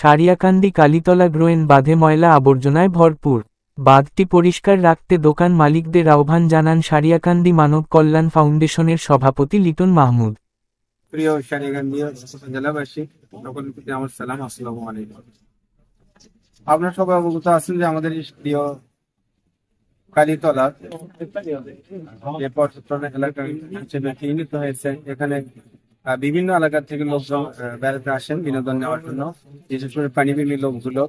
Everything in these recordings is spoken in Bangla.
সারিয়াকান্দি কালীতলা গ্রোয়েন বাঁধে ময়লা আবর্জনায় ভরপুর। বাঁধটি পরিষ্কার রাখতে দোকান মালিকদের আহ্বান জানান সারিয়াকান্দি মানব কল্যাণ ফাউন্ডেশনের সভাপতি লিটন মাহমুদ। প্রিয় সারিয়াকান্দি জেলাবাসী, সকলকে প্রতি আমার সালাম, আসসালামু আলাইকুম। আপনারা সবাই অবগত আছেন যে আমাদের প্রিয় কালীতলা যে পর্যটন এলাকা হিসেবে চিহ্নিত হয়েছে, এখানে বিভিন্ন এলাকা থেকে লোকজন বেড়াতে আসেন বিনোদন নেওয়ার জন্য। বিশেষ করে পানিপ্রেমী লোকগুলো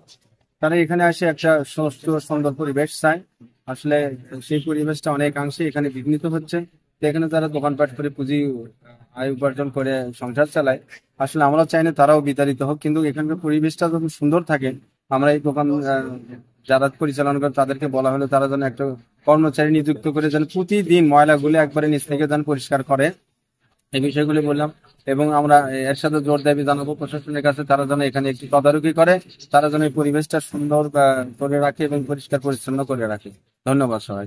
তারা এখানে আসে একটা সুস্থ সুন্দর পরিবেশ চায়। আসলে সেই পরিবেশটা অনেকাংশে এখানে বিঘ্নিত হচ্ছে। এখানে তারা দোকানপাট করে পুঁজি আয় উপার্জন করে সংসার চালায়। আসলে আমরা চাই না তারাও বিতাড়িত হোক, কিন্তু এখানকার পরিবেশটা যখন সুন্দর থাকে, আমরা এই দোকান যারা পরিচালনা করে তাদেরকে বলা হলো তারা যেন একটা কর্মচারী নিযুক্ত করে যেন প্রতিদিন ময়লাগুলো একবারে নিচ থেকে যেন পরিষ্কার করে, এই বিষয়গুলি বললাম। এবং আমরা এর সাথে জোর দাবি জানাবো প্রশাসনের কাছে, তারা যেন এখানে একটি তদারকি করে, তারা যেন এই পরিবেশটা সুন্দর করে রাখে এবং পরিষ্কার পরিচ্ছন্ন করে রাখে। ধন্যবাদ সবাই।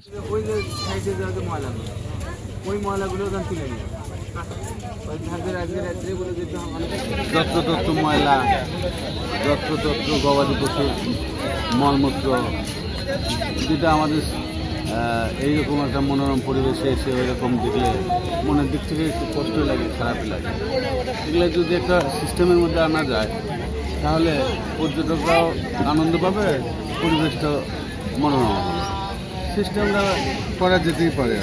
ওই ময়লাগুলো যত্রতত্র ময়লা, যত্রতত্র গবাদি পশুর মলমূত্র, যেটা আমাদের এইরকম একটা মনোরম পরিবেশে এসে ওইরকম দেখলে মনের দিক থেকে একটু কষ্ট লাগে, খারাপ লাগে। এগুলো যদি একটা সিস্টেমের মধ্যে আনা যায় তাহলে পর্যটকরাও আনন্দ পাবে, পরিবেশটা মনোরম হবে। সিস্টেমটা করা যেতেই পারে।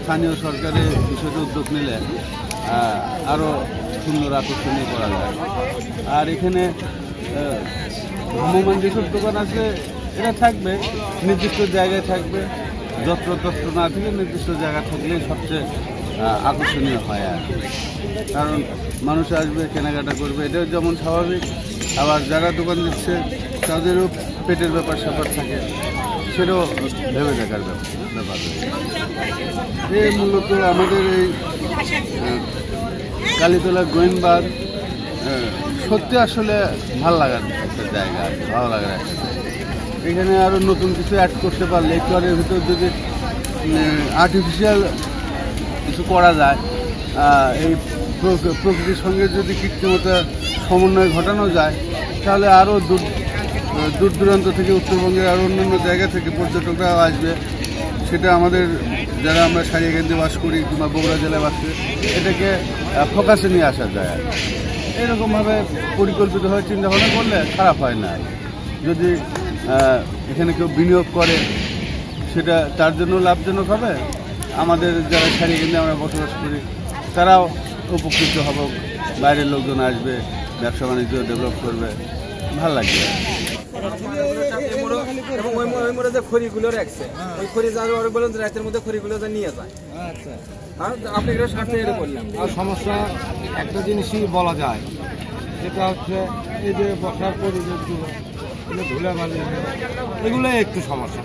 স্থানীয় সরকারের বিষয়টা উদ্যোগ নিলে আরও সুন্দর আকর্ষণীয় করা যায়। আর এখানে ভ্রাম্যমাণ যেসব দোকান আছে এটা থাকবে, নির্দিষ্ট জায়গায় থাকবে, যত্রতত্র না থেকে নির্দিষ্ট জায়গা থাকলে সবচেয়ে আকর্ষণীয় হয়। আর কারণ মানুষ আসবে, কেনাকাটা করবে, এটাও যেমন স্বাভাবিক। আবার যারা দোকান দিচ্ছে তাদেরও পেটের ব্যাপার স্যাপার থাকে, সেটাও ভেবে দেখার ব্যাপার। এই মূলত আমাদের এই কালীতলা গোয়েন্দার সত্যি আসলে ভালো লাগার একটা জায়গা, ভালো লাগার একটা। এখানে আরও নতুন কিছু অ্যাড করতে পারলে, একটু এর ভিতর যদি আর্টিফিশিয়াল কিছু করা যায়, এই প্রকৃতির সঙ্গে যদি কৃত্রিমতা সমন্বয় ঘটানো যায়, তাহলে আরও দূর দূরান্ত থেকে, উত্তরবঙ্গের আরও অন্যান্য জায়গা থেকে পর্যটকরা আসবে। সেটা আমাদের যারা আমরা সারিয়াকান্দি বাস করি কিংবা বগুড়া জেলায় বাস করি, এটাকে ফোকাসে নিয়ে আসা যায়। এরকমভাবে পরিকল্পিতভাবে চিন্তাভাবনা করলে খারাপ হয় না। যদি এখানে কেউ বিনিয়োগ করে সেটা তার জন্য লাভজনক হবে, আমাদের যারা সারিয়াকান্দি আমরা বসবাস করি তারাও উপকৃত হব, বাইরের লোকজন আসবে, ব্যবসা বাণিজ্য ডেভেলপ করবে, ভালো লাগবে। এবং ওই মোড়ে যে খড়িগুলো রাখছে, ওই খড়ি যারা বলেন রাতের মধ্যে খড়িগুলো নিয়ে যায়। আচ্ছা, আপনি এটা স্বার্থে এটা বললাম। আর সমস্যা একটা জিনিসই বলা যায়, যেটা হচ্ছে এই যে বসার পরিবেশগুলো, ধুলাবালি, এগুলোই একটু সমস্যা।